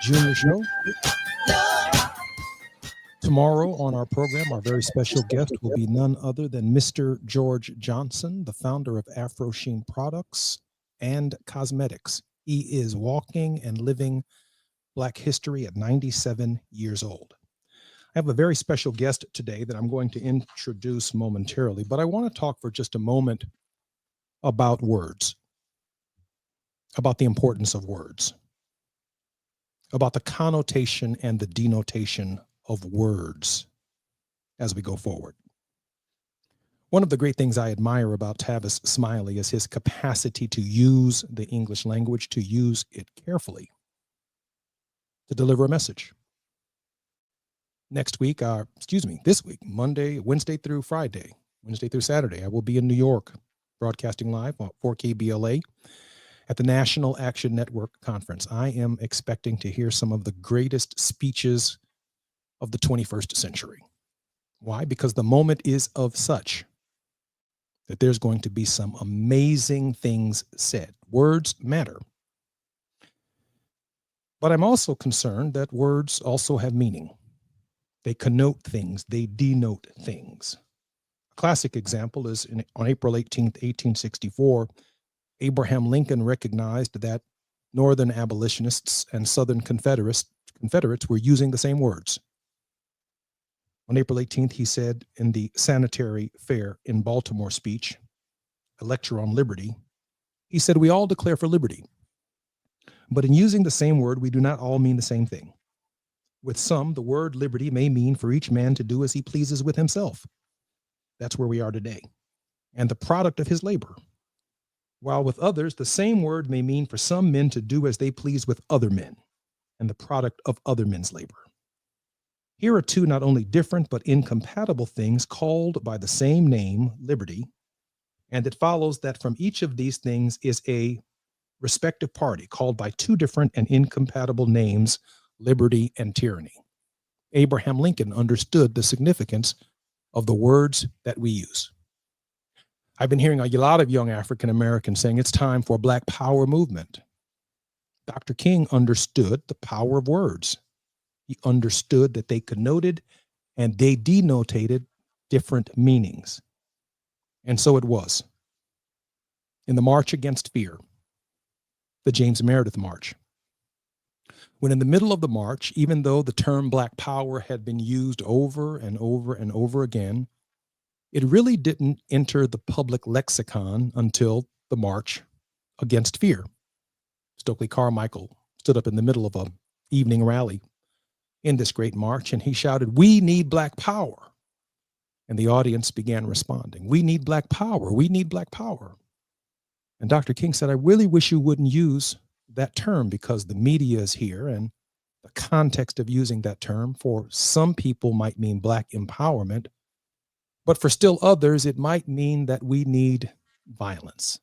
Junior Show. Tomorrow on our program, our very special guest will be none other than Mr. George Johnson, the founder of Afro Sheen Products and Cosmetics. He is walking and living Black history at 97 years old. I have a very special guest today that I'm going to introduce momentarily, but I want to talk for just a moment about words, about the importance of words, about the connotation and the denotation of words as we go forward. One of the great things I admire about Tavis Smiley is his capacity to use the English language, to use it carefully, to deliver a message. This week, Wednesday through Saturday, I will be in New York broadcasting live on 4KBLA at the National Action Network Conference. I am expecting to hear some of the greatest speeches of the 21st century. Why? Because the moment is of such that there's going to be some amazing things said. Words matter. But I'm also concerned that words also have meaning. They connote things, they denote things. A classic example is on April 18th, 1864, Abraham Lincoln recognized that Northern abolitionists and Southern Confederates were using the same words. On April 18th, he said in the Sanitary Fair in Baltimore speech, a lecture on liberty, he said, "We all declare for liberty, but in using the same word, we do not all mean the same thing. With some, the word liberty may mean for each man to do as he pleases with himself." That's where we are today, and the product of his labor. While with others, the same word may mean for some men to do as they please with other men, and the product of other men's labor. Here are two not only different but incompatible things called by the same name, liberty, and it follows that from each of these things is a respective party called by two different and incompatible names, liberty and tyranny. Abraham Lincoln understood the significance of the words that we use. I've been hearing a lot of young African Americans saying it's time for a Black Power movement. Dr. King understood the power of words. He understood that they connoted and they denotated different meanings. And so it was. In the March Against Fear, the James Meredith March, when in the middle of the march, even though the term Black Power had been used over and over and over again, it really didn't enter the public lexicon until the March Against Fear. Stokely Carmichael stood up in the middle of an evening rally in this great march, and he shouted, "We need Black Power." And the audience began responding, "We need Black Power. We need Black Power." And Dr. King said, "I really wish you wouldn't use that term because the media is here, and the context of using that term for some people might mean Black empowerment, but for still others, it might mean that we need violence,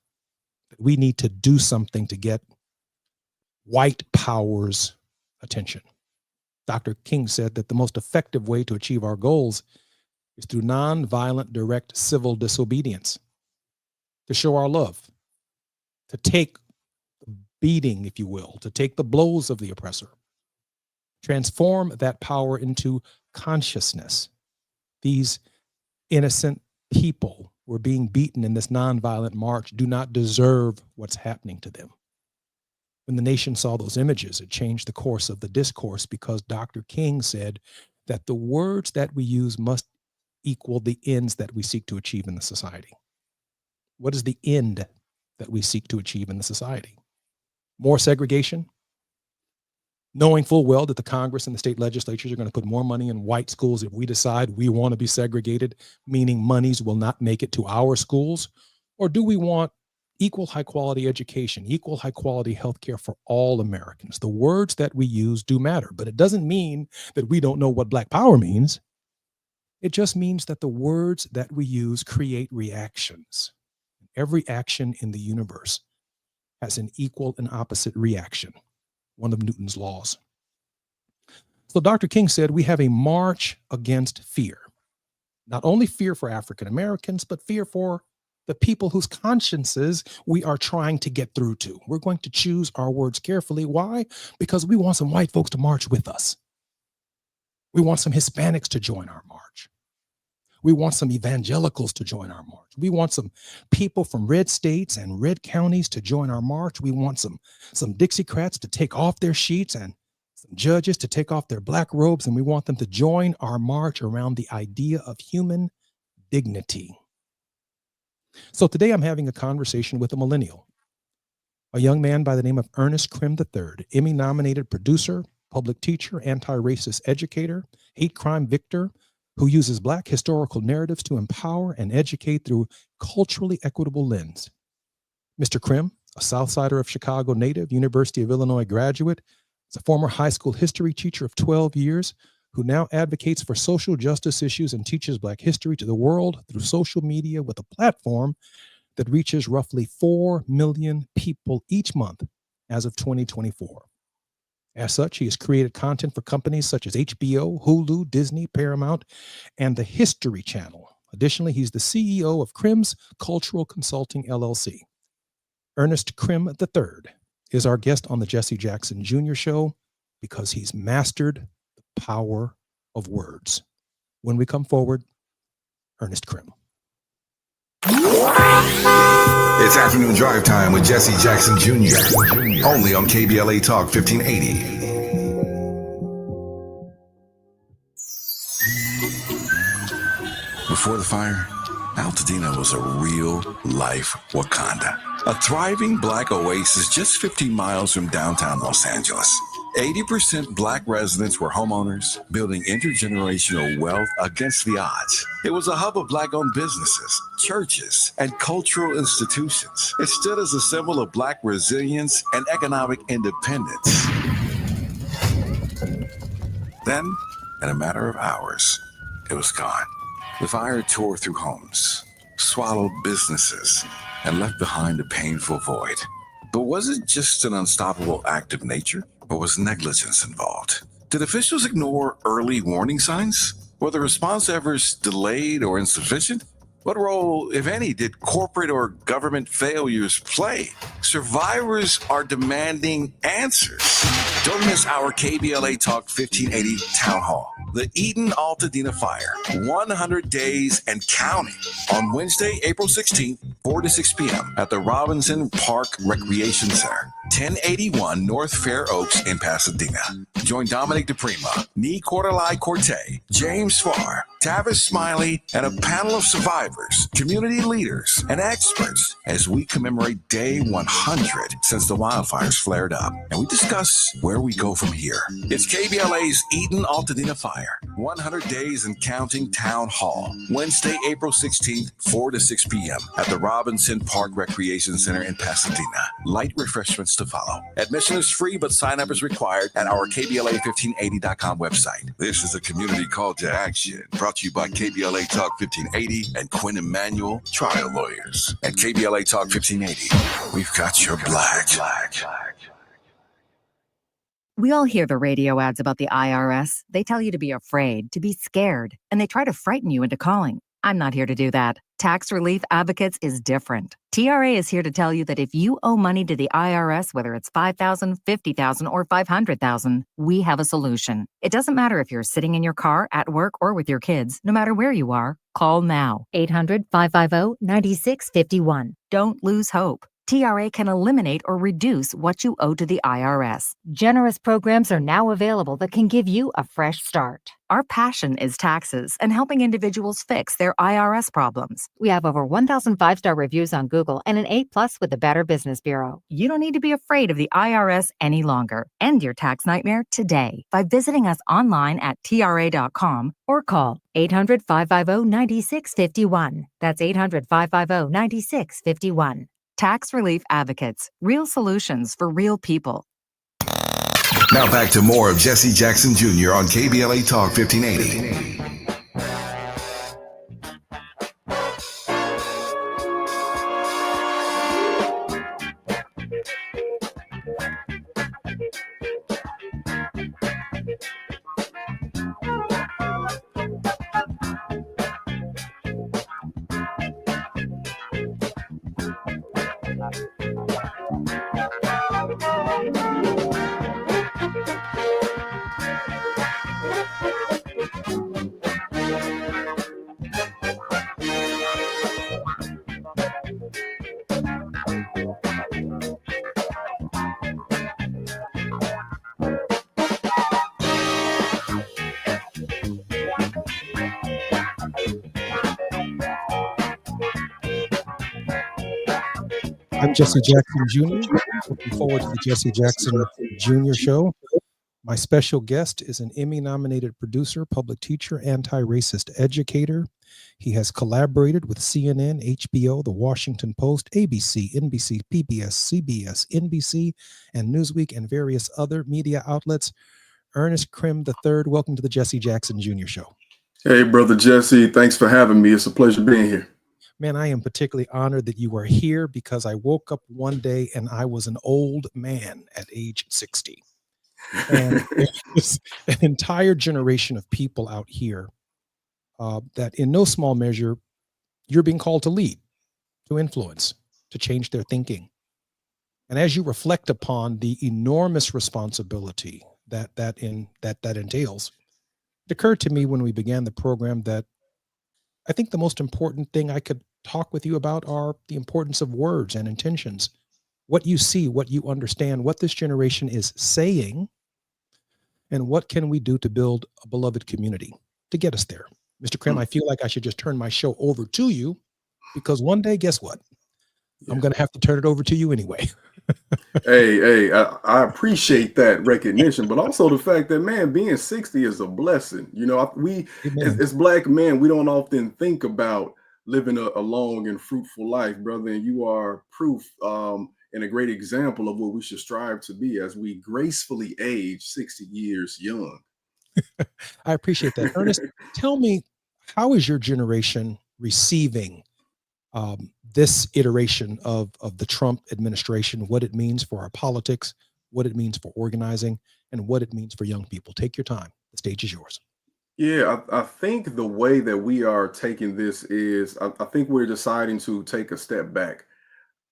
that we need to do something to get white power's attention." Dr. King said that the most effective way to achieve our goals is through nonviolent, direct civil disobedience, to show our love, to take the beating, if you will, to take the blows of the oppressor, transform that power into consciousness. These innocent people who are being beaten in this nonviolent march do not deserve what's happening to them. When the nation saw those images, it changed the course of the discourse because Dr. King said that the words that we use must equal the ends that we seek to achieve in the society. What is the end that we seek to achieve in the society? More segregation? Knowing full well that the Congress and the state legislatures are going to put more money in white schools if we decide we want to be segregated, meaning monies will not make it to our schools? Or do we want equal high quality education, equal high quality healthcare for all Americans? The words that we use do matter, but it doesn't mean that we don't know what Black Power means. It just means that the words that we use create reactions. Every action in the universe has an equal and opposite reaction, one of Newton's laws. So Dr. King said we have a march against fear. Not only fear for African Americans, but fear for the people whose consciences we are trying to get through to. We're going to choose our words carefully. Why? Because we want some white folks to march with us. We want some Hispanics to join our march. We want some evangelicals to join our march. We want some people from red states and red counties to join our march. We want some Dixiecrats to take off their sheets and some judges to take off their black robes, and we want them to join our march around the idea of human dignity. So today I'm having a conversation with a millennial, a young man by the name of Ernest Krim III, Emmy-nominated producer, public teacher, anti-racist educator, hate crime victor, who uses Black historical narratives to empower and educate through culturally equitable lens. Mr. Krim, a Southsider of Chicago native, University of Illinois graduate, is a former high school history teacher of 12 years who now advocates for social justice issues and teaches Black history to the world through social media with a platform that reaches roughly 4 million people each month as of 2024. As such, he has created content for companies such as HBO, Hulu, Disney, Paramount, and the History Channel. Additionally, he's the CEO of Krim's Cultural Consulting, LLC. Ernest Krim III is our guest on the Jesse Jackson Jr. Show because he's mastered the power of words. When we come forward, Ernest Krim. It's afternoon drive time with Jesse Jackson Jr. Only on KBLA Talk 1580. Before the fire, Altadena was a real-life Wakanda. A thriving Black oasis just 15 miles from downtown Los Angeles. 80% Black residents were homeowners, building intergenerational wealth against the odds. It was a hub of Black-owned businesses, churches, and cultural institutions. It stood as a symbol of Black resilience and economic independence. Then, in a matter of hours, it was gone. The fire tore through homes, swallowed businesses, and left behind a painful void. But was it just an unstoppable act of nature? Or was negligence involved? Did officials ignore early warning signs? Were the response efforts delayed or insufficient? What role, if any, did corporate or government failures play? Survivors are demanding answers. Don't miss our KBLA Talk 1580 Town Hall. The Eden Altadena Fire, 100 days and counting, on Wednesday, April 16th, 4 to 6 p.m. at the Robinson Park Recreation Center, 1081 North Fair Oaks in Pasadena. Join Dominic DePrima, Nee Cordelai Corte, James Farr, Tavis Smiley, and a panel of survivors, community leaders, and experts as we commemorate day 100 since the wildfires flared up, and we discuss where we go from here. It's KBLA's Eden Altadena Fire, 100 days and counting Town Hall, Wednesday, April 16th, 4 to 6 p.m. at the Robinson Park Recreation Center in Pasadena. Light refreshments to follow. Admission is free, but sign-up is required at our KBLA1580.com website. This is a community call to action, brought to you by KBLA Talk 1580 and Quinn Emanuel Trial Lawyers. At KBLA Talk 1580, we've got your black. We all hear the radio ads about the IRS. They tell you to be afraid, to be scared, and they try to frighten you into calling. I'm not here to do that. Tax Relief Advocates is different. TRA is here to tell you that if you owe money to the IRS, whether it's $5,000, $50,000, or $500,000, we have a solution. It doesn't matter if you're sitting in your car, at work, or with your kids. No matter where you are, call now. 800-550-9651. Don't lose hope. TRA can eliminate or reduce what you owe to the IRS. Generous programs are now available that can give you a fresh start. Our passion is taxes and helping individuals fix their IRS problems. We have over 1,000 5-star reviews on Google and an A+ with the Better Business Bureau. You don't need to be afraid of the IRS any longer. End your tax nightmare today by visiting us online at TRA.com or call 800-550-9651. That's 800-550-9651. Tax Relief Advocates, real solutions for real people. Now back to more of Jesse Jackson Jr. on KBLA Talk 1580. I'm Jesse Jackson Jr. Looking forward to the Jesse Jackson Jr. show. My special guest is an Emmy-nominated producer, public teacher, anti-racist educator. He has collaborated with CNN, HBO, The Washington Post, ABC, NBC, PBS, CBS, NBC, and Newsweek, and various other media outlets. Ernest Krim III, welcome to the Jesse Jackson Jr. show. Hey, Brother Jesse, thanks for having me. It's a pleasure being here. Man, I am particularly honored that you are here because I woke up one day and I was an old man at age 60. And there's an entire generation of people out here that in no small measure, you're being called to lead, to influence, to change their thinking. And as you reflect upon the enormous responsibility that entails, it occurred to me when we began the program that I think the most important thing I could talk with you about are the importance of words and intentions, what you see, what you understand, what this generation is saying, and what can we do to build a beloved community to get us there. Mr. Krim, I feel like I should just turn my show over to you because one day, guess what? I'm going to have to turn it over to you anyway. Hey, I appreciate that recognition, but also the fact that, man, being 60 is a blessing. You know, as Black men, we don't often think about living a long and fruitful life, brother. And you are proof and a great example of what we should strive to be as we gracefully age 60 years young. I appreciate that. Ernest, tell me, how is your generation receiving this iteration of the Trump administration, what it means for our politics, what it means for organizing, and what it means for young people? Take your time. The stage is yours. Yeah, I think the way that we are taking this is, I think we're deciding to take a step back.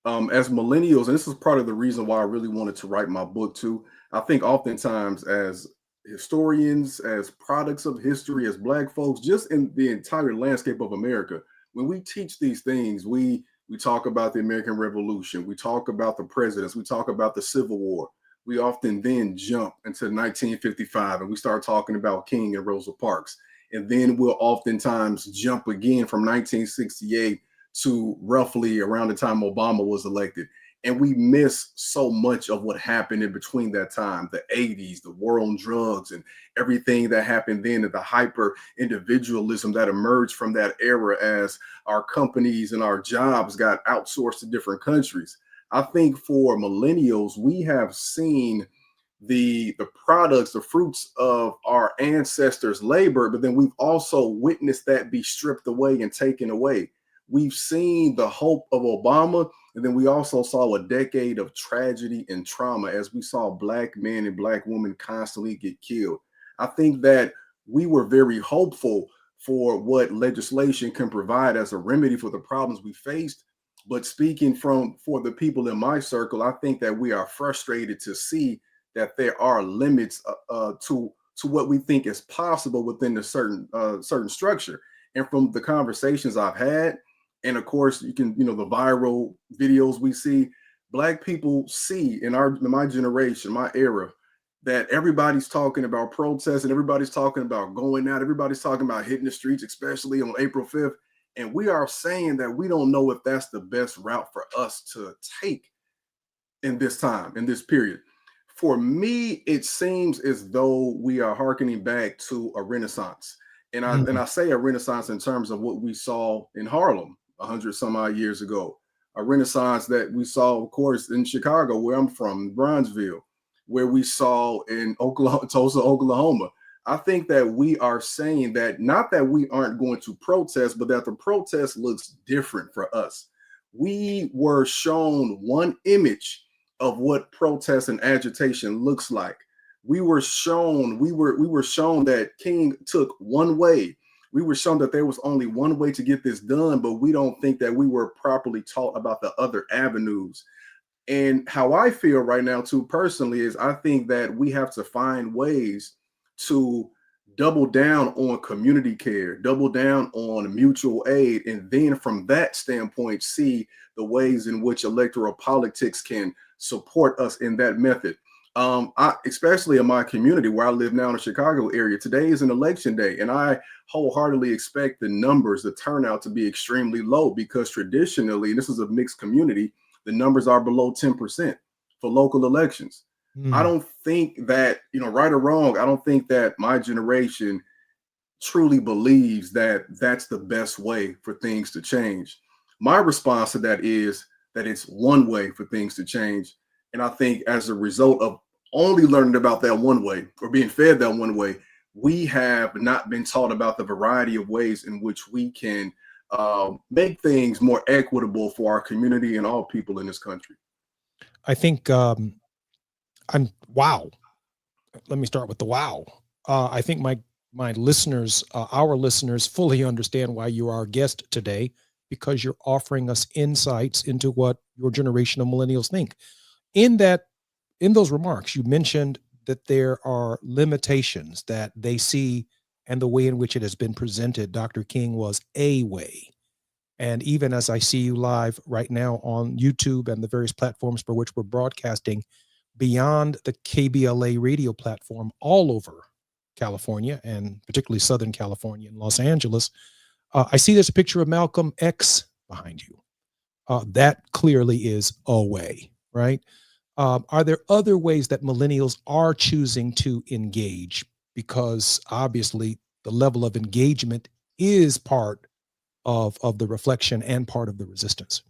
As millennials, and this is part of the reason why I really wanted to write my book too. I think oftentimes as historians, as products of history, as Black folks, just in the entire landscape of America, when we teach these things, we talk about the American Revolution, we talk about the presidents, we talk about the Civil War. We often then jump into 1955 and we start talking about King and Rosa Parks. And then we'll oftentimes jump again from 1968 to roughly around the time Obama was elected. And we miss so much of what happened in between that time, the 80s, the war on drugs, and everything that happened then, and the hyper individualism that emerged from that era as our companies and our jobs got outsourced to different countries. I think for millennials, we have seen the products, the fruits of our ancestors' labor, but then we've also witnessed that be stripped away and taken away. We've seen the hope of Obama, and then we also saw a decade of tragedy and trauma as we saw Black men and Black women constantly get killed. I think that we were very hopeful for what legislation can provide as a remedy for the problems we faced. But speaking for the people in my circle, I think that we are frustrated to see that there are limits to what we think is possible within a certain structure. And from the conversations I've had, and of course, the viral videos we see, Black people see in my generation, my era, that everybody's talking about protests and everybody's talking about going out, everybody's talking about hitting the streets, especially on April 5th. And we are saying that we don't know if that's the best route for us to take in this time, in this period. For me, it seems as though we are hearkening back to a renaissance. And I say a renaissance in terms of what we saw in Harlem 100 some odd years ago, a renaissance that we saw, of course, in Chicago, where I'm from, Bronzeville, where we saw in Tulsa, Oklahoma. I think that we are saying that not that we aren't going to protest, but that the protest looks different for us. We were shown one image of what protest and agitation looks like. We were shown that King took one way. We were shown that there was only one way to get this done, but we don't think that we were properly taught about the other avenues. And how I feel right now, too, personally, is I think that we have to find ways to double down on community care, double down on mutual aid, and then from that standpoint, see the ways in which electoral politics can support us in that method. Especially in my community where I live now in the Chicago area, today is an election day, and I wholeheartedly expect the numbers, the turnout to be extremely low because traditionally, this is a mixed community, the numbers are below 10% for local elections. I Mm. don't think that, right or wrong, I don't think that my generation truly believes that that's the best way for things to change. My response to that is that it's one way for things to change. And I think as a result of only learning about that one way or being fed that one way, we have not been taught about the variety of ways in which we can make things more equitable for our community and all people in this country. I think wow. Let me start with the wow. I think my listeners, our listeners, fully understand why you are our guest today, because you're offering us insights into what your generation of millennials think. In that, in those remarks, you mentioned that there are limitations that they see, and the way in which it has been presented. Dr. King was a way. And even as I see you live right now on YouTube and the various platforms for which we're broadcasting, beyond the KBLA radio platform all over California, and particularly Southern California and Los Angeles, I see there's a picture of Malcolm X behind you. That clearly is a way, right? Are there other ways that millennials are choosing to engage? Because obviously the level of engagement is part of the reflection and part of the resistance.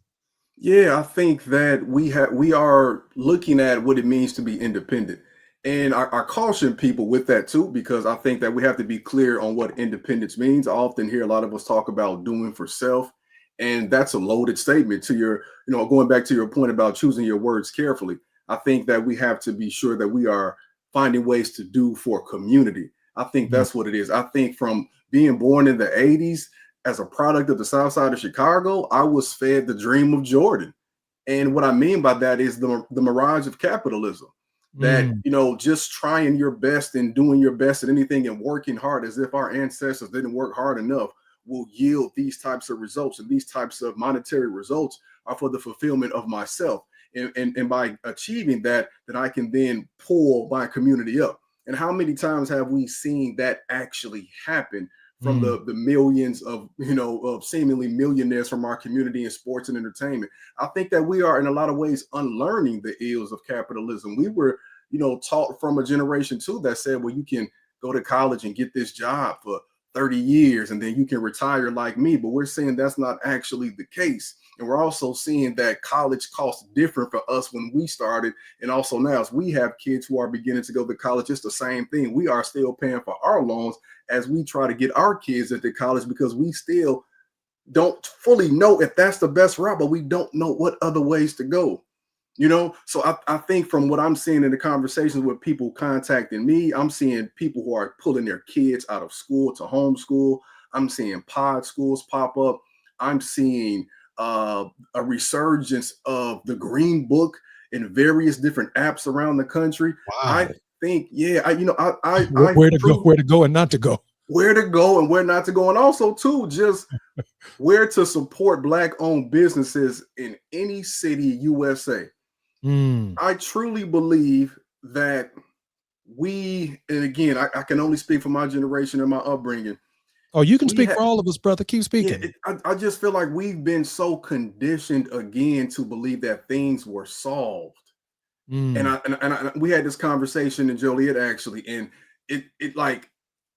Yeah, I think that we are looking at what it means to be independent. And I caution people with that too, because I think that we have to be clear on what independence means. I often hear a lot of us talk about doing for self, and that's a loaded statement to your, going back to your point about choosing your words carefully. I think that we have to be sure that we are finding ways to do for community. I think Mm. that's what it is. I think from being born in the 80s, as a product of the South Side of Chicago, I was fed the dream of Jordan. And what I mean by that is the mirage of capitalism. That, Mm. just trying your best and doing your best at anything and working hard as if our ancestors didn't work hard enough will yield these types of results, and these types of monetary results are for the fulfillment of myself. And by achieving that, then I can then pull my community up. And how many times have we seen that actually happen from Mm. the millions of of seemingly millionaires from our community in sports and entertainment? I think that we are in a lot of ways unlearning the ills of capitalism. We were taught from a generation too that said, well, you can go to college and get this job for 30 years and then you can retire like me. But we're saying that's not actually the case. And we're also seeing that college costs different for us when we started. And also now, as we have kids who are beginning to go to college, it's the same thing. We are still paying for our loans as we try to get our kids into college, because we still don't fully know if that's the best route, but we don't know what other ways to go. So I think from what I'm seeing in the conversations with people contacting me, I'm seeing people who are pulling their kids out of school to homeschool. I'm seeing pod schools pop up. I'm seeing a resurgence of the Green Book in various different apps around the country. I Wow. think, yeah, I Where to go, truly, where to go and not to go. where to go and where not to go, and also too just where to support Black-owned businesses in any city, USA. Mm. I truly believe that and again, I can only speak for my generation and my upbringing. Oh, you can We speak have, for all of us, brother. Keep yeah, speaking. I just feel like we've been so conditioned again to believe that things were solved. And Mm. we had this conversation in Joliet actually, and it like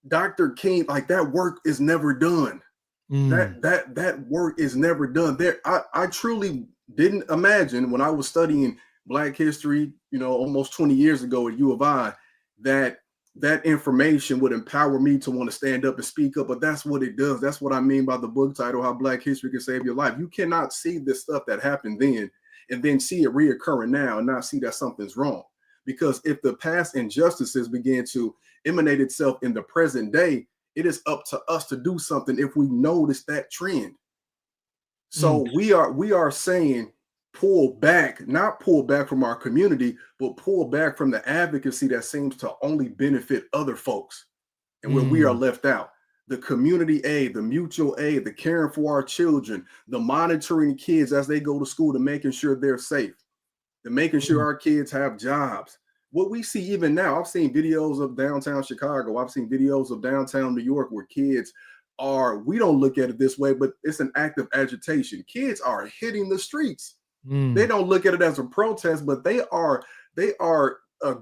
Dr. King, like that work is never done. Mm. That work is never done. I truly didn't imagine when I was studying Black history, almost 20 years ago at U of I, that that information would empower me to want to stand up and speak up. But that's what it does. That's what I mean by the book title, How Black History Can Save Your Life. You cannot see this stuff that happened then and then see it reoccurring now and not see that something's wrong. Because if the past injustices begin to emanate itself in the present day, it is up to us to do something if we notice that trend. Mm. So we are saying pull back, not pull back from our community, but pull back from the advocacy that seems to only benefit other folks and where we are Mm. left out. The community aid, the mutual aid, the caring for our children, the monitoring kids as they go to school, to making sure they're safe, to making sure Mm. our kids have jobs. What we see even now, I've seen videos of downtown Chicago, I've seen videos of downtown New York where kids we don't look at it this way, but it's an act of agitation. Kids are hitting the streets. They Mm, don't look at it as a protest, but they are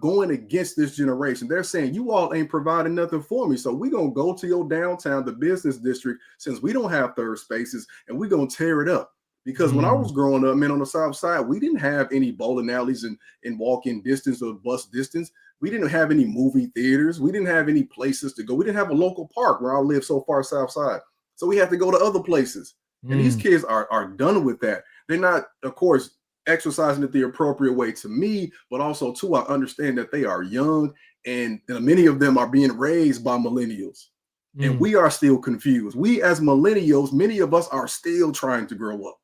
going against this generation. They're saying you all ain't providing nothing for me, so we're gonna go to your downtown, the business district, since we don't have third spaces, and we're gonna tear it up. Because when I mm, was growing up, man, on the south side, we didn't have any bowling alleys in walk-in distance or bus distance. We didn't have any movie theaters. We didn't have any places to go. We didn't have a local park where I live so far south side. So we had to go to other places. And these mm. kids are done with that. They're not, of course, exercising it the appropriate way to me, but also too, I understand that they are young and many of them are being raised by millennials. And Mm. we are still confused. We as millennials, many of us are still trying to grow up.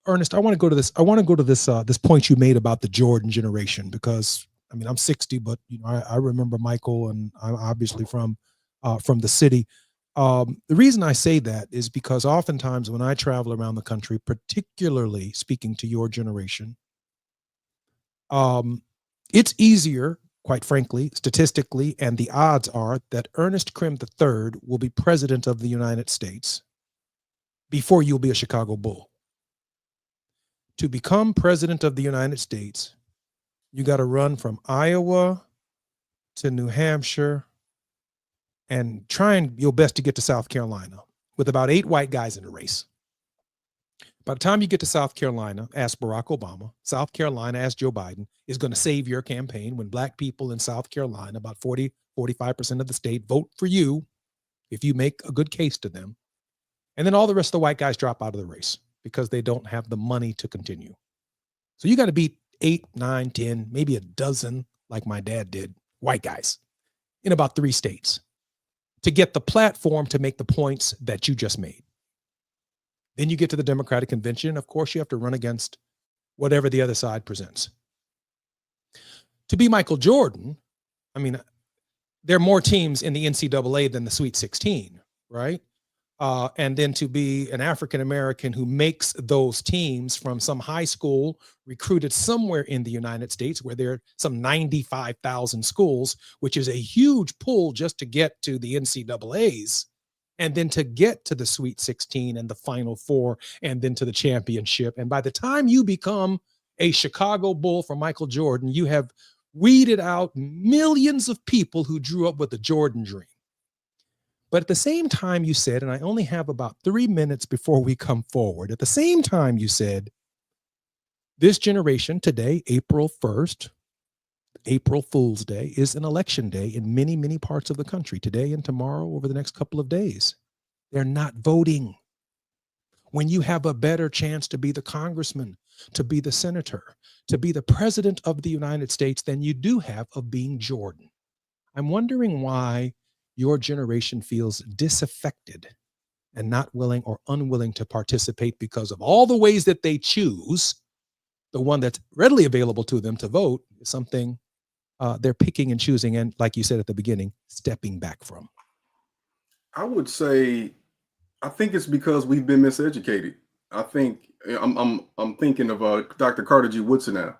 Ernest, I want to go to this. I want to go to this point you made about the Jordan generation, because I mean I'm 60, but I remember Michael, and I'm obviously from the city. The reason I say that is because oftentimes when I travel around the country, particularly speaking to your generation, um, it's easier, quite frankly, statistically, and the odds are that Ernest Krim III will be president of the United States before you'll be a Chicago Bull. To become president of the United States, you got to run from Iowa to New Hampshire and trying your best to get to South Carolina with about 8 white guys in the race. By the time you get to South Carolina, ask Barack Obama. South Carolina, ask Joe Biden, is going to save your campaign when black people in South Carolina, about 45% of the state, vote for you if you make a good case to them. And then all the rest of the white guys drop out of the race because they don't have the money to continue. So you got to beat 8, 9, 10, maybe a dozen, like my dad did, white guys in about 3 states to get the platform to make the points that you just made. Then you get to the Democratic convention. Of course, you have to run against whatever the other side presents. To be Michael Jordan, I mean, there are more teams in the NCAA than the Sweet 16, right? And then to be an African American who makes those teams from some high school recruited somewhere in the United States where there are some 95,000 schools, which is a huge pull just to get to the NCAAs, and then to get to the Sweet 16 and the Final Four, and then to the championship. And by the time you become a Chicago Bull for Michael Jordan, you have weeded out millions of people who grew up with the Jordan dream. But at the same time, you said, and I only have about 3 minutes before we come forward. At the same time, you said, this generation today, April 1st, April Fool's Day, is an election day in many, many parts of the country, today and tomorrow, over the next couple of days. They're not voting. When you have a better chance to be the congressman, to be the senator, to be the president of the United States than you do have of being Jordan. I'm wondering why your generation feels disaffected and not willing or unwilling to participate because of all the ways that they choose. The one that's readily available to them to vote is something they're picking and choosing, and like you said at the beginning, stepping back from. I would say I think it's because we've been miseducated. I think I'm thinking of Dr. Carter G. Woodson now.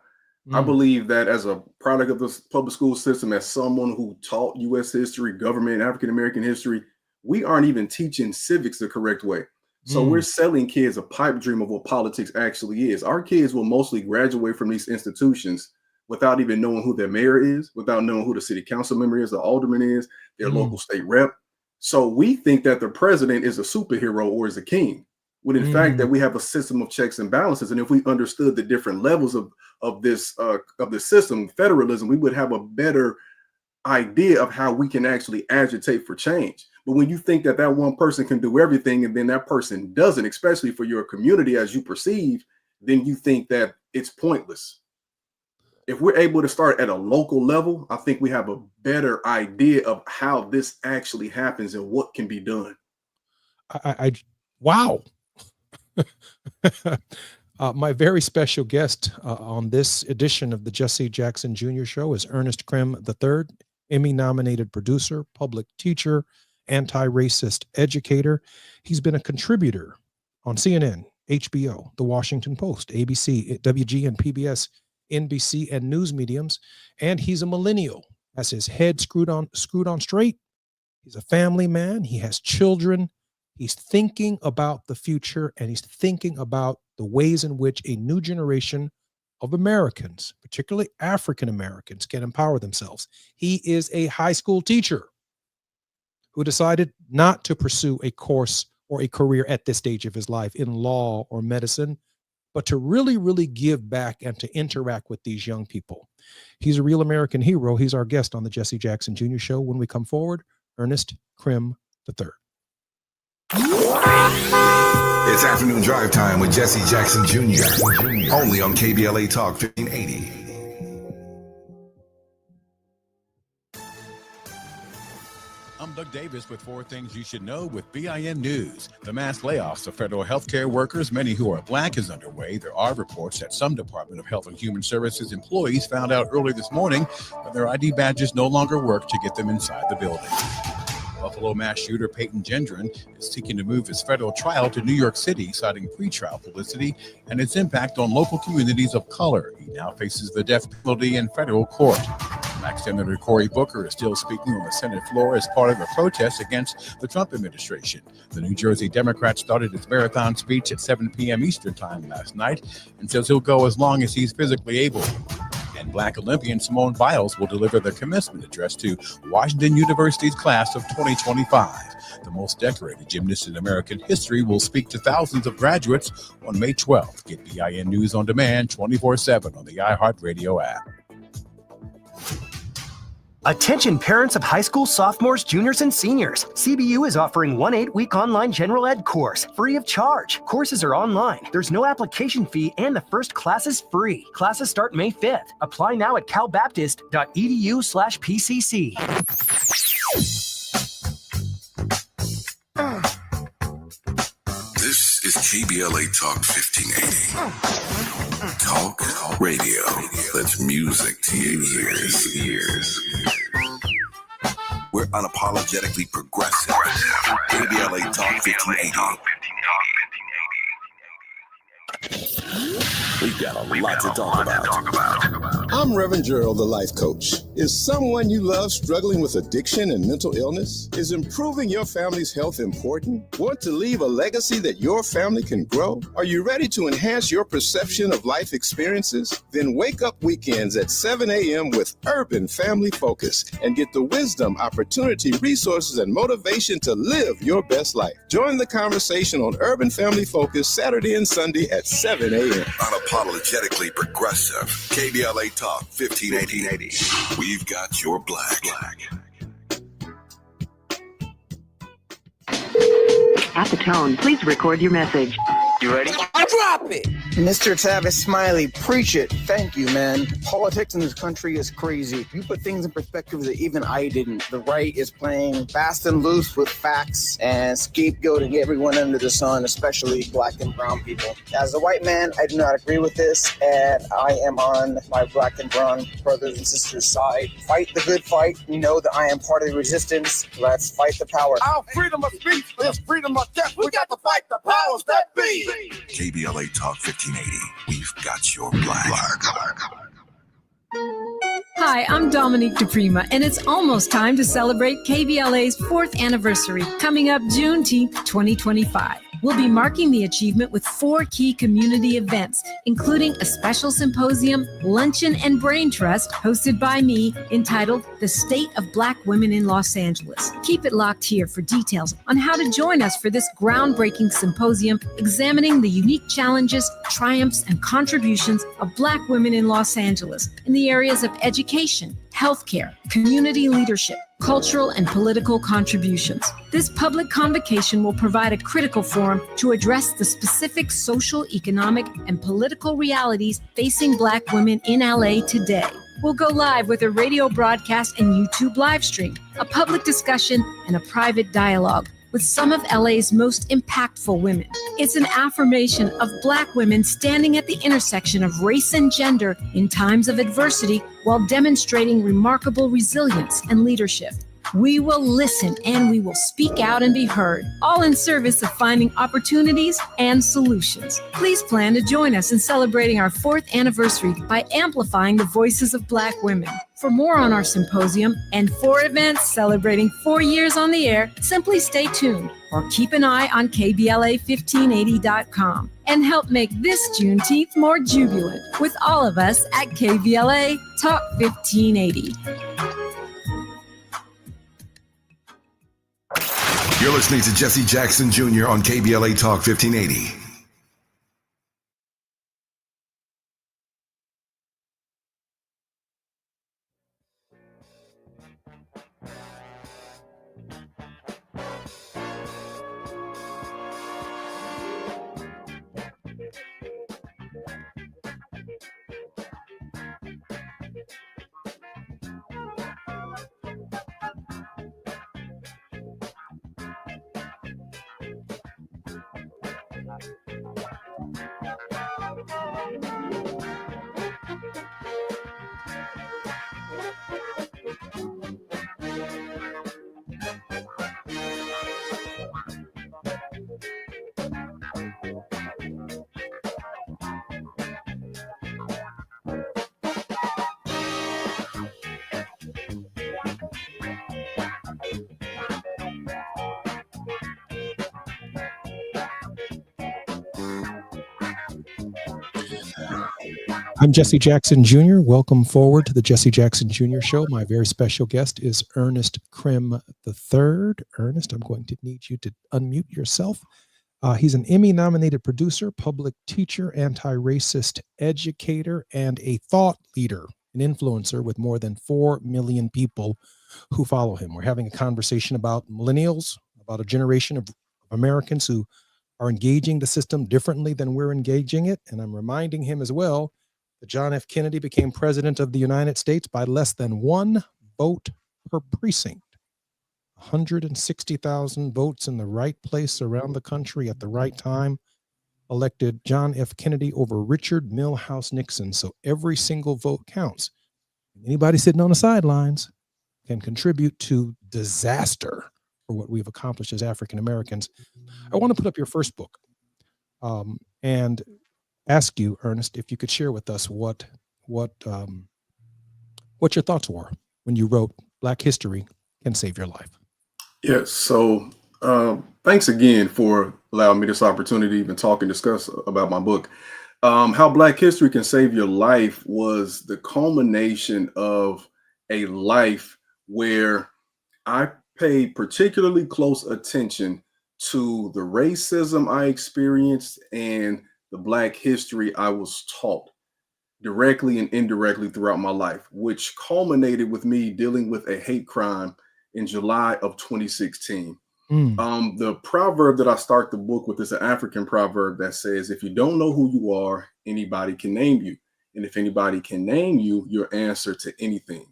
I Mm, believe that as a product of the public school system, as someone who taught U.S. history, government, African American history, we aren't even teaching civics the correct way. So we're mm, selling kids a pipe dream of what politics actually is. Our kids will mostly graduate from these institutions without even knowing who their mayor is, without knowing who the city council member is, the alderman is, their local mm, state rep. So we think that the president is a superhero or is a king, when in fact that mm. we have a system of checks and balances. And if we understood the different levels of this system, federalism, we would have a better idea of how we can actually agitate for change. But when you think that that one person can do everything and then that person doesn't, especially for your community as you perceive, then you think that it's pointless. If we're able to start at a local level, I think we have a better idea of how this actually happens and what can be done. Wow. My very special guest on this edition of the Jesse Jackson Jr. Show is Ernest Krim III, Emmy-nominated producer, public teacher, anti-racist educator. He's been a contributor on CNN, HBO, The Washington Post, ABC, WGN, PBS, NBC, and news mediums. And he's a millennial. Has his head screwed on straight. He's a family man. He has children. He's thinking about the future, and he's thinking about the ways in which a new generation of Americans, particularly African Americans, can empower themselves. He is a high school teacher who decided not to pursue a course or a career at this stage of his life in law or medicine, but to really, really give back and to interact with these young people. He's a real American hero. He's our guest on the Jesse Jackson Jr. Show. When we come forward, Ernest Krim III. It's afternoon drive time with Jesse Jackson Jr. Only on KBLA Talk 1580. I'm Doug Davis with 4 things you should know with BIN News. The mass layoffs of federal healthcare workers, many who are Black, is underway. There are reports that some Department of Health and Human Services employees found out early this morning that their ID badges no longer work to get them inside the building. Buffalo mass shooter Peyton Gendron is seeking to move his federal trial to New York City, citing pretrial publicity and its impact on local communities of color. He now faces the death penalty in federal court. Black Senator Cory Booker is still speaking on the Senate floor as part of a protest against the Trump administration. The New Jersey Democrat started his marathon speech at 7 p.m. Eastern time last night and says he'll go as long as he's physically able. And Black Olympian Simone Biles will deliver the commencement address to Washington University's class of 2025. The most decorated gymnast in American history will speak to thousands of graduates on May 12th. Get BIN News on demand 24/7 on the iHeartRadio app. Attention parents of high school sophomores, juniors, and seniors. CBU is offering one 8-week online general ed course free of charge. Courses are online. There's no application fee and the first class is free. Classes start May 5th. Apply now at calbaptist.edu/PCC. This is KBLA Talk 1580. Talk radio. That's music to your ears. We're unapologetically progressive. KBLA Talk 1580. We've got a lot to talk about. I'm Reverend Gerald, the life coach. Is someone you love struggling with addiction and mental illness? Is improving your family's health important? Want to leave a legacy that your family can grow? Are you ready to enhance your perception of life experiences? Then wake up weekends at 7 a.m. with Urban Family Focus and get the wisdom, opportunity, resources, and motivation to live your best life. Join the conversation on Urban Family Focus Saturday and Sunday at 7 a.m. Unapologetically progressive. KBLA Talk 1580. We've got your black. At the tone, please record your message. You ready? I drop it. Mr. Tavis Smiley, preach it. Thank you, man. Politics in this country is crazy. You put things in perspective that even I didn't. The right is playing fast and loose with facts and scapegoating everyone under the sun, especially black and brown people. As a white man, I do not agree with this, and I am on my black and brown brothers and sisters' side. Fight the good fight. You know that I am part of the resistance. Let's fight the power. Our freedom of speech is freedom of death. We got to fight the powers that be. KBLA Talk 1580. We've got your black. Hi, I'm Dominique DePrima, and it's almost time to celebrate KBLA's 4th anniversary, coming up Juneteenth 2025. We'll be marking the achievement with 4 key community events, including a special symposium, luncheon, and brain trust hosted by me entitled The State of Black Women in Los Angeles. Keep it locked here for details on how to join us for this groundbreaking symposium examining the unique challenges, triumphs, and contributions of Black women in Los Angeles in the areas of education, healthcare, community leadership, cultural and political contributions. This public convocation will provide a critical forum to address the specific social, economic, and political realities facing Black women in LA today. We'll go live with a radio broadcast and YouTube live stream, a public discussion, and a private dialogue with some of LA's most impactful women. It's an affirmation of Black women standing at the intersection of race and gender in times of adversity while demonstrating remarkable resilience and leadership. We will listen and we will speak out and be heard, all in service of finding opportunities and solutions. Please plan to join us in celebrating our 4th anniversary by amplifying the voices of Black women. For more on our symposium and 4 events celebrating 4 years on the air, simply stay tuned or keep an eye on KBLA1580.com and help make this Juneteenth more jubilant with all of us at KBLA Talk 1580. You're listening to Jesse Jackson Jr. on KBLA Talk 1580. I'm Jesse Jackson Jr. Welcome forward to the Jesse Jackson Jr. Show. My very special guest is Ernest Krim III. Ernest, I'm going to need you to unmute yourself. He's an Emmy-nominated producer, public teacher, anti-racist educator, and a thought leader, an influencer with more than 4 million people who follow him. We're having a conversation about millennials, about a generation of Americans who are engaging the system differently than we're engaging it. And I'm reminding him as well that John F. Kennedy became president of the United States by less than 1 vote per precinct. 160,000 votes in the right place around the country at the right time elected John F. Kennedy over Richard Milhouse Nixon. So every single vote counts. Anybody sitting on the sidelines can contribute to disaster for what we've accomplished as African Americans. I want to put up your first book and ask you, Ernest, if you could share with us what your thoughts were when you wrote Black History Can Save Your Life. Yes. So thanks again for allowing me this opportunity to even talk and discuss about my book. How Black History Can Save Your Life was the culmination of a life where I paid particularly close attention to the racism I experienced and the Black history I was taught directly and indirectly throughout my life, which culminated with me dealing with a hate crime in July of 2016. The proverb that I start the book with is an African proverb that says, if you don't know who you are, anybody can name you. And if anybody can name you, your answer to anything.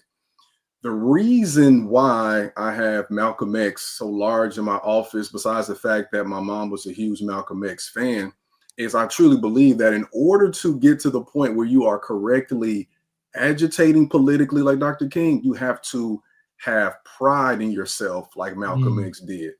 The reason why I have Malcolm X so large in my office, besides the fact that my mom was a huge Malcolm X fan, is I truly believe that in order to get to the point where you are correctly agitating politically like Dr. King, you have to have pride in yourself like Malcolm X did.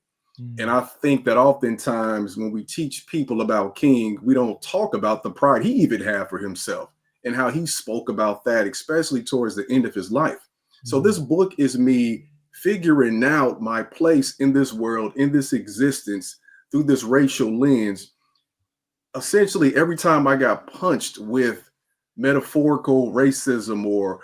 And I think that oftentimes when we teach people about King, we don't talk about the pride he even had for himself and how he spoke about that, especially towards the end of his life. So this book is me figuring out my place in this world, in this existence, through this racial lens. Essentially, every time I got punched with metaphorical racism or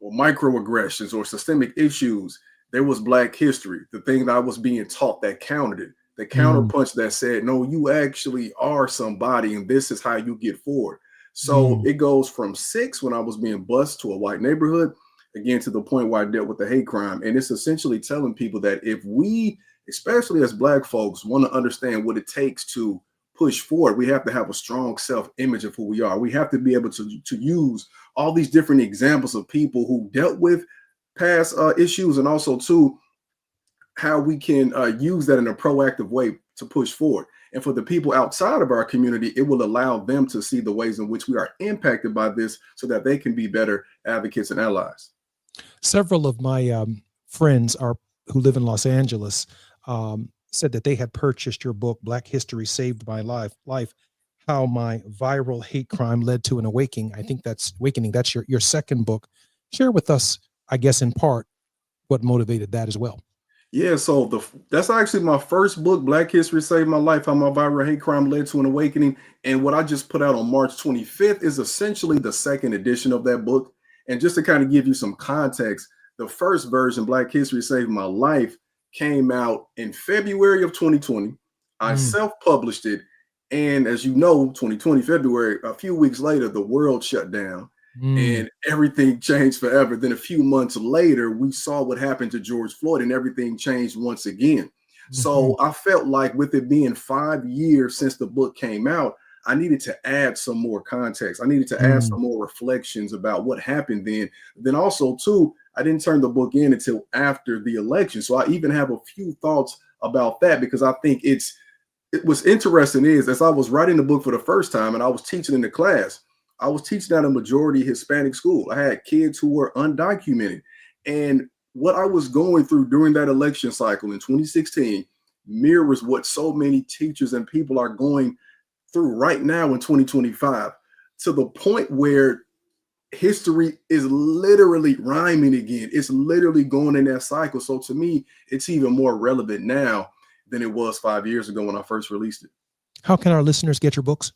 microaggressions or systemic issues, there was Black history, the thing that I was being taught that countered it, the counterpunch that said, no, you actually are somebody and this is how you get forward. So it goes from 6 when I was being bused to a white neighborhood, again, to the point where I dealt with the hate crime. And it's essentially telling people that if we, especially as Black folks, want to understand what it takes to push forward, we have to have a strong self-image of who we are. We have to be able to use all these different examples of people who dealt with past issues, and also too how we can use that in a proactive way to push forward. And for the people outside of our community, it will allow them to see the ways in which we are impacted by this so that they can be better advocates and allies. Several of my friends who live in Los Angeles said that they had purchased your book, Black History Saved My Life, how my viral hate crime led to an awakening. I think that's your second book. Share with us, I guess, in part, what motivated that as well. Yeah, so that's actually my first book, Black History Saved My Life, How My Viral Hate Crime Led to an Awakening. And what I just put out on March 25th is essentially the second edition of that book. And just to kind of give you some context, the first version, Black History Saved My Life, came out in February of 2020. I self-published it. And as you know, 2020, February, a few weeks later, the world shut down. And everything changed forever. Then a few months later, we saw what happened to George Floyd, and everything changed once again. So I felt like with it being 5 years since the book came out, I needed to add some more context. I needed to add some more reflections about what happened then. Then also, too, I didn't turn the book in until after the election. So I even have a few thoughts about that, because I think what's interesting is, as I was writing the book for the first time and I was teaching in the class, I was teaching at a majority Hispanic school. I had kids who were undocumented. And what I was going through during that election cycle in 2016 mirrors what so many teachers and people are going through right now in 2025, to the point where history is literally rhyming again. It's literally going in that cycle. So to me, it's even more relevant now than it was 5 years ago when I first released it. How can our listeners get your books?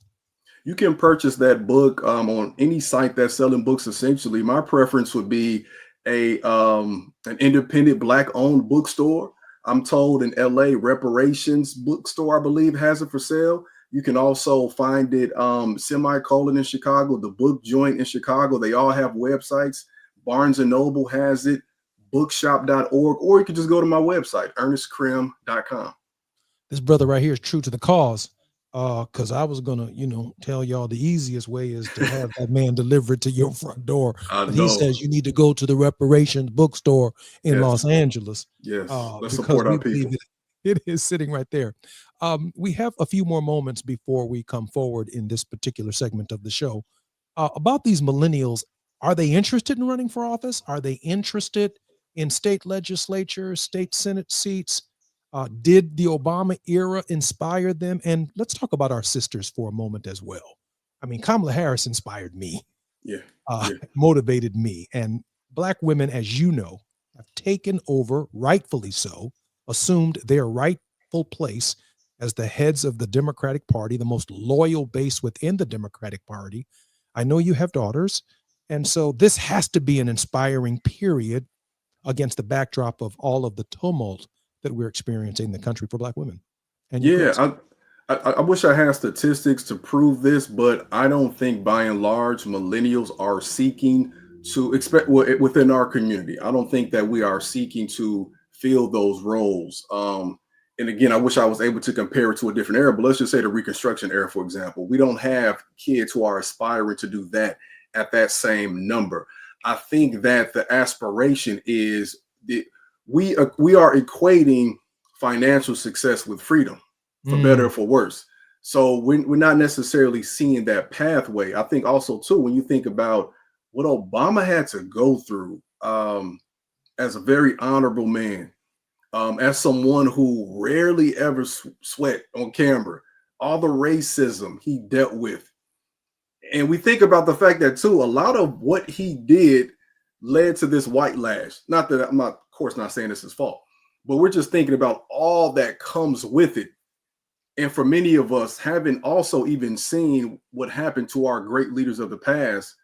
You can purchase that book on any site that's selling books. Essentially, my preference would be an independent Black-owned bookstore. I'm told in LA, Reparations Bookstore, I believe, has it for sale. You can also find it Semicolon in Chicago, the Book Joint in Chicago. They all have websites. Barnes and Noble has it, bookshop.org, or you can just go to my website, ernestcrim.com. This brother right here is true to the cause. Because I was gonna, tell y'all the easiest way is to have that man delivered to your front door. But he says you need to go to the Reparations bookstore in Los Angeles. Yes, let's because support we our believe people. it is sitting right there. We have a few more moments before we come forward in this particular segment of the show. About these millennials, are they interested in running for office? Are they interested in state legislatures, state Senate seats? Did the Obama era inspire them? And let's talk about our sisters for a moment as well. I mean, Kamala Harris inspired me, motivated me. And Black women, as you know, have taken over, rightfully so, assumed their rightful place as the heads of the Democratic Party, the most loyal base within the Democratic Party. I know you have daughters. And so this has to be an inspiring period against the backdrop of all of the tumult that we're experiencing in the country for Black women. And I wish I had statistics to prove this, but I don't think by and large millennials are seeking to expect within our community. I don't think that we are seeking to fill those roles. And again, I wish I was able to compare it to a different era, but let's just say the Reconstruction era, for example. We don't have kids who are aspiring to do that at that same number. I think that the aspiration is we are equating financial success with freedom, for better or for worse. So we're not necessarily seeing that pathway. I think also too, when you think about what Obama had to go through as a very honorable man, as someone who rarely ever sweat on camera, all the racism he dealt with. And we think about the fact that too, a lot of what he did led to this white lash. Not that I'm not, of course, not saying this is his fault, but we're just thinking about all that comes with it. And for many of us, having also even seen what happened to our great leaders of the past,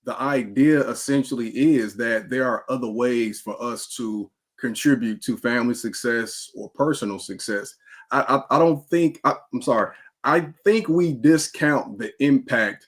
the idea essentially is that there are other ways for us to contribute to family success or personal success. I don't think, I'm sorry, I think we discount the impact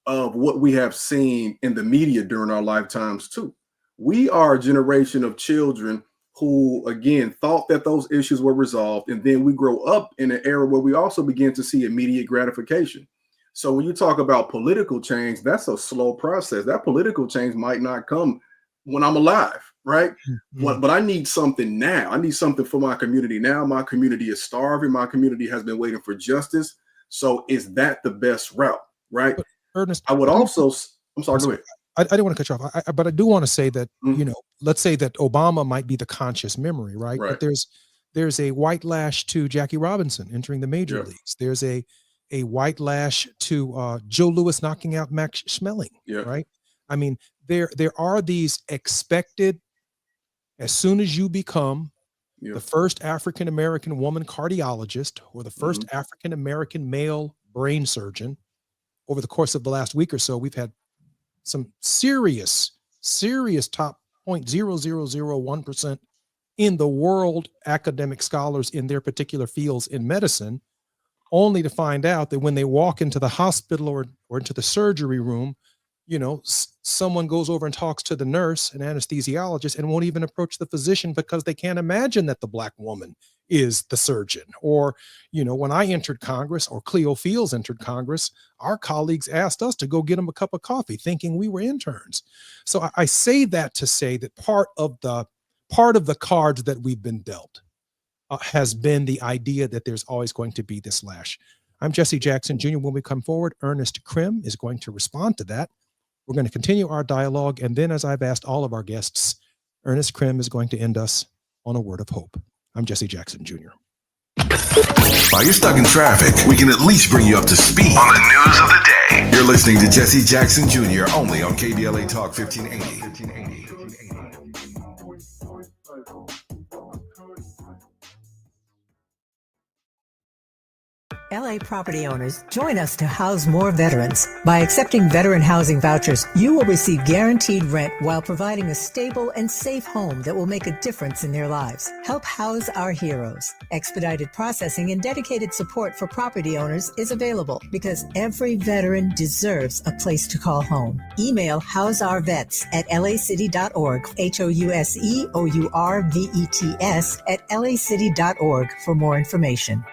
of what we have seen in the media during our lifetimes too. We are a generation of children who, again, thought that those issues were resolved. And then we grow up in an era where we also begin to see immediate gratification. So when you talk about political change, that's a slow process. That political change might not come when I'm alive, right? But I need something now. I need something for my community now. My community is starving. My community has been waiting for justice. So is that the best route, right? But Ernest, I would also, I'm sorry, go ahead. I didn't want to cut you off, but I do want to say that, let's say that Obama might be the conscious memory, right? But there's a white lash to Jackie Robinson entering the major leagues. There's a white lash to Joe Louis knocking out Max Schmeling, right? I mean, there are these expected, as soon as you become the first African-American woman cardiologist or the first African-American male brain surgeon, over the course of the last week or so, we've had some serious top 0.0001% in the world academic scholars in their particular fields in medicine, only to find out that when they walk into the hospital or into the surgery room, someone goes over and talks to the nurse and anesthesiologist and won't even approach the physician because they can't imagine that the Black woman is the surgeon. Or, when I entered Congress, or Cleo Fields entered Congress, our colleagues asked us to go get them a cup of coffee thinking we were interns. So I say that to say that part of the cards that we've been dealt has been the idea that there's always going to be this lash. I'm Jesse Jackson Jr. When we come forward, Ernest Krim is going to respond to that. We're going to continue our dialogue, and then, as I've asked all of our guests, Ernest Krim is going to end us on a word of hope. I'm Jesse Jackson Jr. While you're stuck in traffic, we can at least bring you up to speed on the news of the day. You're listening to Jesse Jackson Jr. only on KBLA Talk 1580. LA property owners, join us to house more veterans. By accepting veteran housing vouchers, you will receive guaranteed rent while providing a stable and safe home that will make a difference in their lives. Help house our heroes. Expedited processing and dedicated support for property owners is available because every veteran deserves a place to call home. Email houseourvets at lacity.org, HOUSEOURVETS at lacity.org for more information.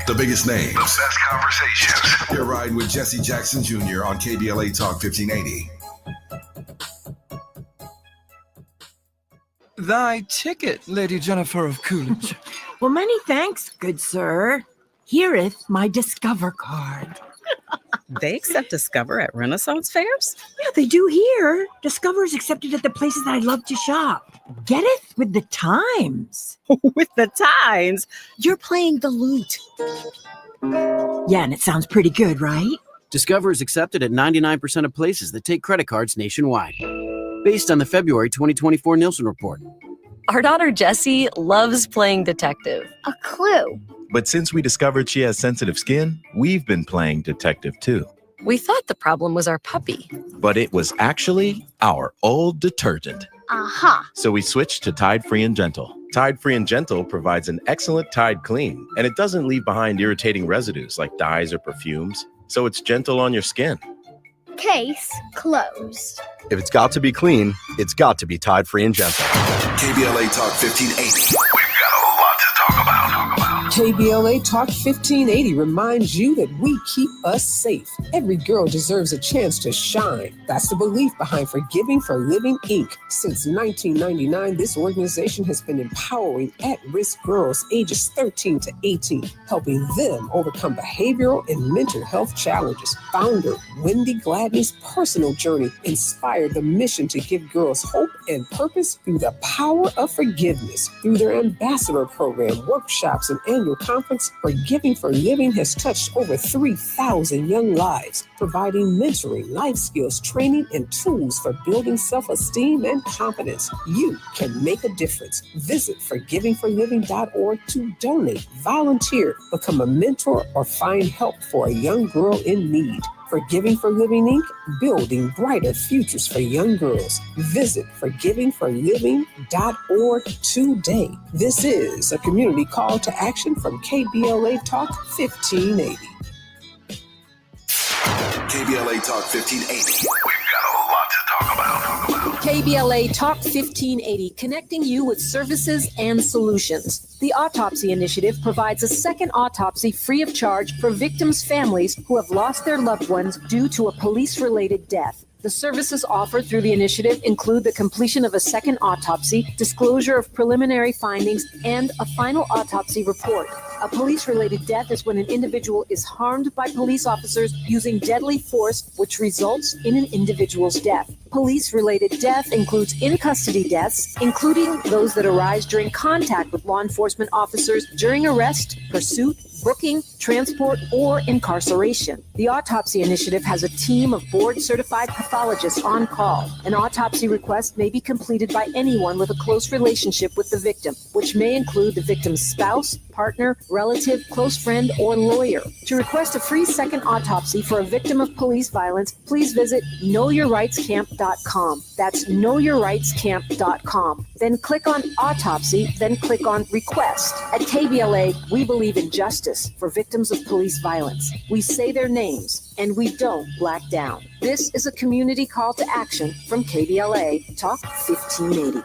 The biggest names, best conversations. You're riding with Jesse Jackson Jr. on KBLA Talk 1580. Thy ticket, Lady Jennifer of Coolidge. Well, many thanks, good sir. Hereeth my Discover card. They accept Discover at Renaissance fairs? Yeah, they do here. Discover is accepted at the places that I love to shop. Getteth with the times. With the times? You're playing the lute. Yeah, and it sounds pretty good, right? Discover is accepted at 99% of places that take credit cards nationwide. Based on the February 2024 Nielsen report. Our daughter Jessie loves playing detective. A clue. But since we discovered she has sensitive skin, we've been playing detective too. We thought the problem was our puppy. But it was actually our old detergent. Aha. So we switched to Tide Free and Gentle. Tide Free and Gentle provides an excellent Tide clean, and it doesn't leave behind irritating residues like dyes or perfumes. So it's gentle on your skin. Case closed. If it's got to be clean, it's got to be Tide Free and Gentle. KBLA Talk 1580. We've got a lot to talk about. KBLA Talk 1580 reminds you that we keep us safe. Every girl deserves a chance to shine. That's the belief behind Forgiving for Living, Inc. Since 1999, this organization has been empowering at-risk girls ages 13 to 18, helping them overcome behavioral and mental health challenges. Founder Wendy Gladney's personal journey inspired the mission to give girls hope and purpose through the power of forgiveness. Through their ambassador program, workshops, and annual conference, Forgiving for Living has touched over 3,000 young lives, providing mentoring, life skills, training, and tools for building self-esteem and confidence. You can make a difference. Visit forgivingforliving.org to donate, volunteer, become a mentor, or find help for a young girl in need. Forgiving for Living, Inc., building brighter futures for young girls. Visit forgivingforliving.org today. This is a community call to action from KBLA Talk 1580. KBLA Talk 1580. We've got a lot to talk about. KBLA Talk 1580, connecting you with services and solutions. The Autopsy Initiative provides a second autopsy free of charge for victims' families who have lost their loved ones due to a police-related death. The services offered through the initiative include the completion of a second autopsy, disclosure of preliminary findings, and a final autopsy report. A police-related death is when an individual is harmed by police officers using deadly force, which results in an individual's death. Police-related death includes in-custody deaths, including those that arise during contact with law enforcement officers during arrest, pursuit, booking, transport, or incarceration. The Autopsy Initiative has a team of board-certified pathologists on call. An autopsy request may be completed by anyone with a close relationship with the victim, which may include the victim's spouse, partner, relative, close friend, or lawyer. To request a free second autopsy for a victim of police violence, please visit knowyourrightscamp.com. That's knowyourrightscamp.com. Then click on Autopsy, then click on Request. At KBLA, we believe in justice for victims of police violence. We say their names, and we don't black down. This is a community call to action from KBLA Talk 1580.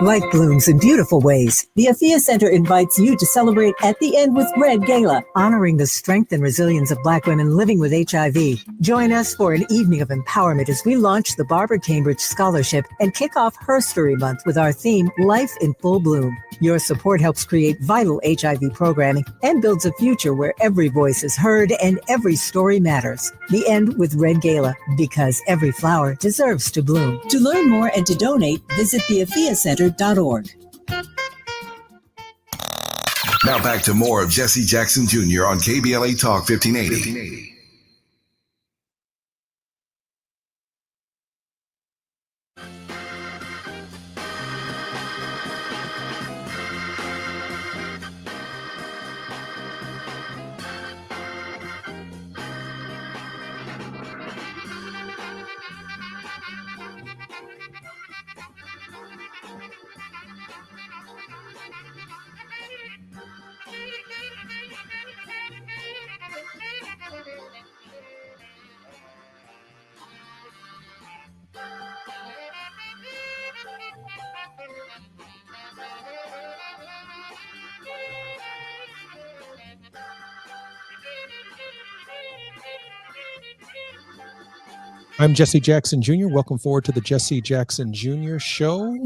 Life blooms in beautiful ways. The Afia Center invites you to celebrate at the end with Red Gala, honoring the strength and resilience of Black women living with HIV. Join us for an evening of empowerment as we launch the Barbara Cambridge Scholarship and kick off Herstory Month with our theme, Life in Full Bloom. Your support helps create vital HIV programming and builds a future where every voice is heard and every story matters. The end with Red Gala, because every flower deserves to bloom. To learn more and to donate, visit theafiacenter.org. Now back to more of Jesse Jackson Jr. on KBLA Talk 1580. I'm Jesse Jackson Jr. Welcome forward to the Jesse Jackson Jr. Show.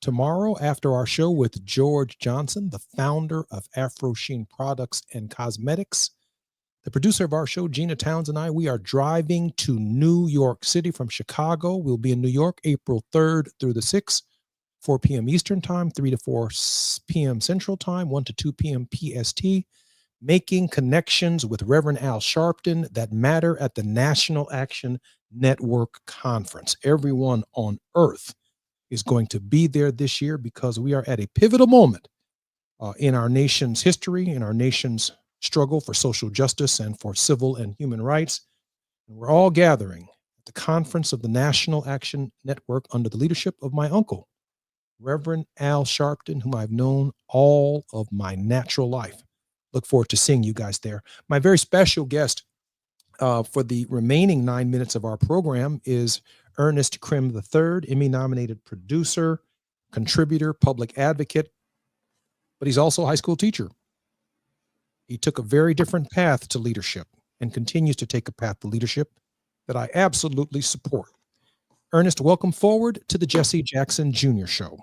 Tomorrow, after our show with George Johnson, the founder of Afro Sheen Products and Cosmetics, the producer of our show, Gina Towns, and I, we are driving to New York City from Chicago. We'll be in New York April 3rd through the 6th, 4 p.m. Eastern Time, 3 to 4 p.m. Central Time, 1 to 2 p.m. PST, making connections with Reverend Al Sharpton that matter at the National Action Network Conference. Everyone on earth is going to be there this year because we are at a pivotal moment in our nation's history, in our nation's struggle for social justice and for civil and human rights. And we're all gathering at the conference of the National Action Network under the leadership of my uncle, Reverend Al Sharpton, whom I've known all of my natural life. Look forward to seeing you guys there. My very special guest for the remaining 9 minutes of our program is Ernest Krim III, Emmy-nominated producer, contributor, public advocate, but he's also a high school teacher. He took a very different path to leadership and continues to take a path to leadership that I absolutely support. Ernest, welcome forward to the Jesse Jackson Jr. Show.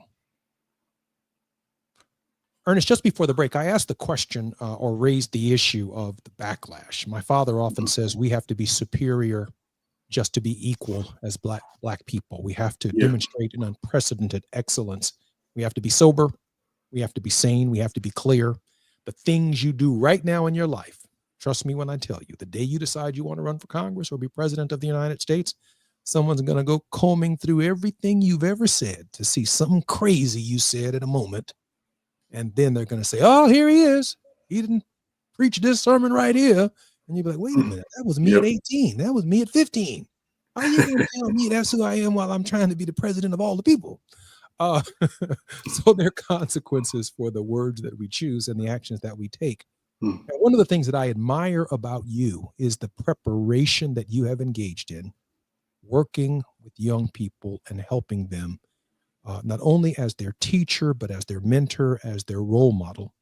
Ernest, just before the break, I asked the question or raised the issue of the backlash. My father often says we have to be superior just to be equal as black people. We have to demonstrate an unprecedented excellence. We have to be sober. We have to be sane. We have to be clear. The things you do right now in your life, trust me when I tell you, the day you decide you want to run for Congress or be president of the United States, someone's going to go combing through everything you've ever said to see something crazy you said at a moment. And then they're going to say, oh, here he is. He didn't preach this sermon right here. And you'll be like, wait a minute, that was me at 18. That was me at 15. How are you going to tell me that's who I am while I'm trying to be the president of all the people? So there are consequences for the words that we choose and the actions that we take. And one of the things that I admire about you is the preparation that you have engaged in working with young people and helping them, not only as their teacher, but as their mentor, as their role model.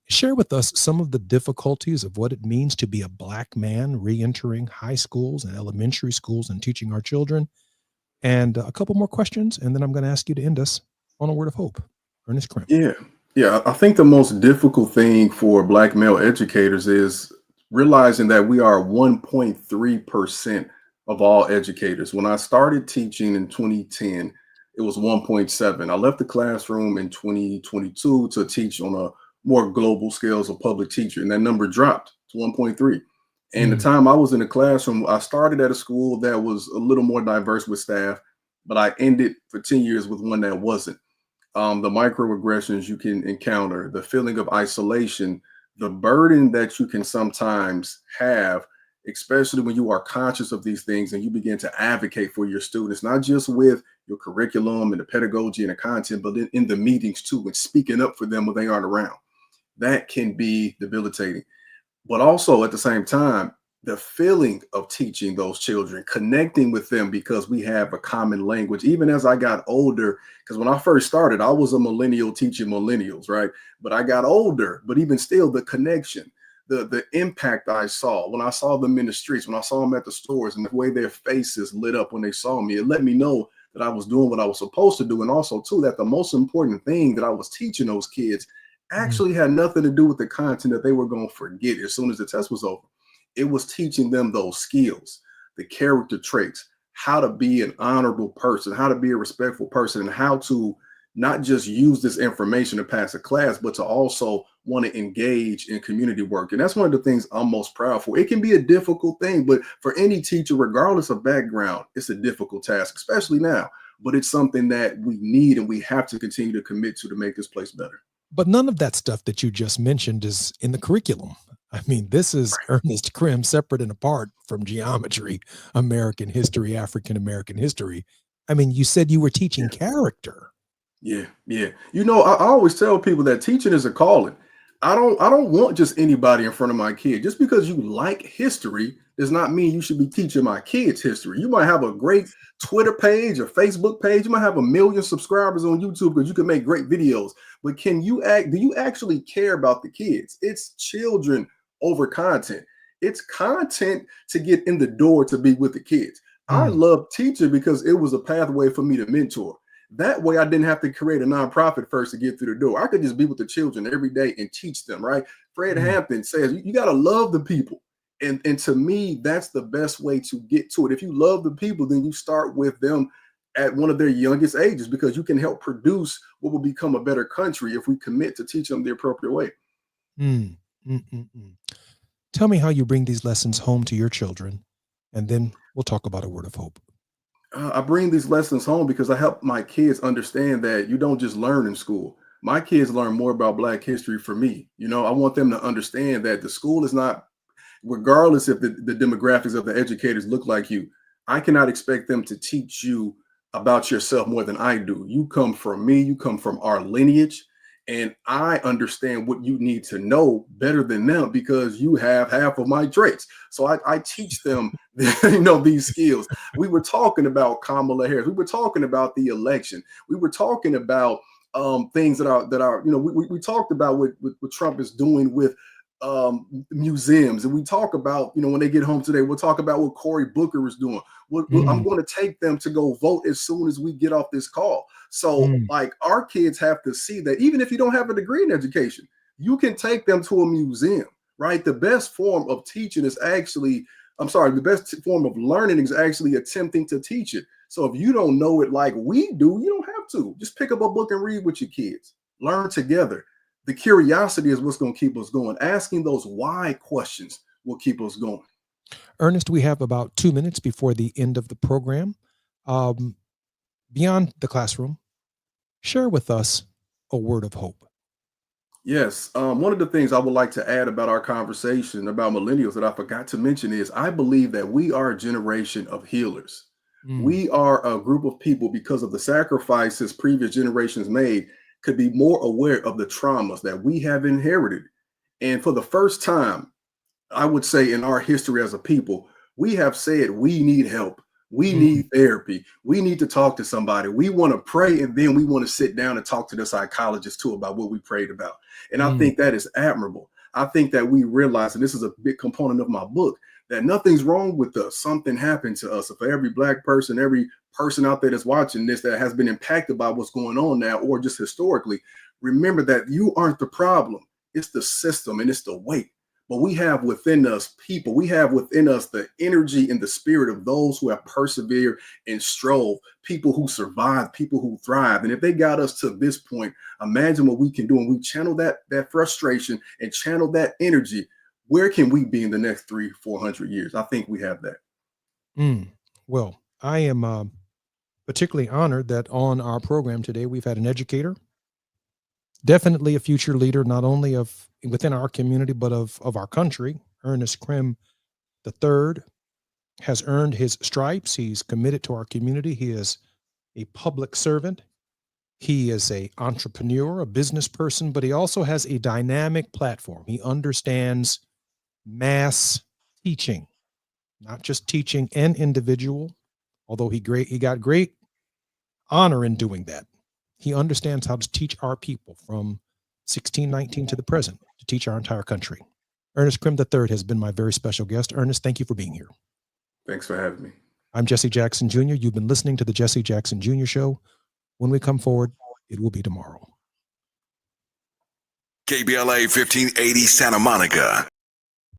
Share with us some of the difficulties of what it means to be a Black man re-entering high schools and elementary schools and teaching our children. And a couple more questions, and then I'm going to ask you to end us on a word of hope. Ernest Krim. Yeah. Yeah, I think the most difficult thing for Black male educators is realizing that we are 1.3% of all educators. When I started teaching in 2010, it was 1.7. I left the classroom in 2022 to teach on a more global scale as a public teacher, and that number dropped to 1.3. And the time I was in the classroom, I started at a school that was a little more diverse with staff, but I ended for 10 years with one that wasn't. The microaggressions you can encounter, the feeling of isolation, the burden that you can sometimes have, especially when you are conscious of these things and you begin to advocate for your students, not just with your curriculum and the pedagogy and the content, but in the meetings too, and speaking up for them when they aren't around. That can be debilitating. But also at the same time, the feeling of teaching those children, connecting with them because we have a common language. Even as I got older, because when I first started, I was a millennial teaching millennials, right? But I got older, but even still, the connection, the impact I saw when I saw them in the streets, when I saw them at the stores, and the way their faces lit up when they saw me, it let me know that I was doing what I was supposed to do. And also, too, that the most important thing that I was teaching those kids actually had nothing to do with the content that they were going to forget as soon as the test was over. It was teaching them those skills, the character traits, how to be an honorable person, how to be a respectful person, and how to not just use this information to pass a class, but to also want to engage in community work. And that's one of the things I'm most proud for. It can be a difficult thing, but for any teacher, regardless of background, it's a difficult task, especially now. But it's something that we need and we have to continue to commit to make this place better. But none of that stuff that you just mentioned is in the curriculum. I mean, this is Ernest Krim separate and apart from geometry, American history, African American history. I mean, you said you were teaching character. Yeah, yeah. I always tell people that teaching is a calling. I don't want just anybody in front of my kid. Just because you like history does not mean you should be teaching my kids history. You might have a great Twitter page or Facebook page. You might have 1 million subscribers on YouTube because you can make great videos. But do you actually care about the kids? It's children over content. It's content to get in the door to be with the kids. I love teaching because it was a pathway for me to mentor. That way, I didn't have to create a nonprofit first to get through the door. I could just be with the children every day and teach them, right? Fred Hampton says, you got to love the people. And to me, that's the best way to get to it. If you love the people, then you start with them at one of their youngest ages because you can help produce what will become a better country if we commit to teach them the appropriate way. Tell me how you bring these lessons home to your children, and then we'll talk about a word of hope. I bring these lessons home because I help my kids understand that you don't just learn in school. My kids learn more about Black history from me. I want them to understand that the school is not, regardless if the demographics of the educators look like you, I cannot expect them to teach you about yourself more than I do. You come from me, you come from our lineage, and I understand what you need to know better than them because you have half of my traits. So I teach them, these skills. We were talking about Kamala Harris. We were talking about the election. We were talking about things that are we talked about what Trump is doing with museums, and we talk about when they get home today, we'll talk about what Cory Booker is doing. I'm going to take them to go vote as soon as we get off this call. So like our kids have to see that even if you don't have a degree in education, you can take them to a museum, right? The best form of teaching is actually, the best form of learning is actually attempting to teach it. So if you don't know it like we do, you don't have to. Just pick up a book and read with your kids. Learn together. The curiosity is what's going to keep us going. Asking those why questions will keep us going. Ernest, we have about 2 minutes before the end of the program. Beyond the classroom, share with us a word of hope. Yes. One of the things I would like to add about our conversation about millennials that I forgot to mention is I believe that we are a generation of healers. We are a group of people, because of the sacrifices previous generations made, could be more aware of the traumas that we have inherited. And for the first time, I would say in our history as a people, we have said we need help. We need therapy. We need to talk to somebody. We want to pray, and then we want to sit down and talk to the psychologist too about what we prayed about. And I think that is admirable. I think that we realize, and this is a big component of my book, that nothing's wrong with us. Something happened to us. For every Black person, every person out there that's watching this that has been impacted by what's going on now, or just historically, remember that you aren't the problem. It's the system and it's the weight. But we have within us people, we have within us the energy and the spirit of those who have persevered and strove, people who survived, people who thrive. And if they got us to this point, imagine what we can do. And we channel that frustration and channel that energy. Where can we be in the next 300-400 years? I think we have that. Well, I am particularly honored that on our program today, we've had an educator, definitely a future leader, not only of within our community, but of our country. Ernest Krim III has earned his stripes. He's committed to our community. He is a public servant. He is an entrepreneur, a business person, but he also has a dynamic platform. He understands mass teaching, not just teaching an individual, although he got great honor in doing that. He understands how to teach our people from 1619 to the present, to teach our entire country. Ernest Krim III has been my very special guest. Ernest, thank you for being here. Thanks for having me. I'm Jesse Jackson Jr. You've been listening to the Jesse Jackson Jr. Show. When we come forward, it will be tomorrow. KBLA 1580 Santa Monica.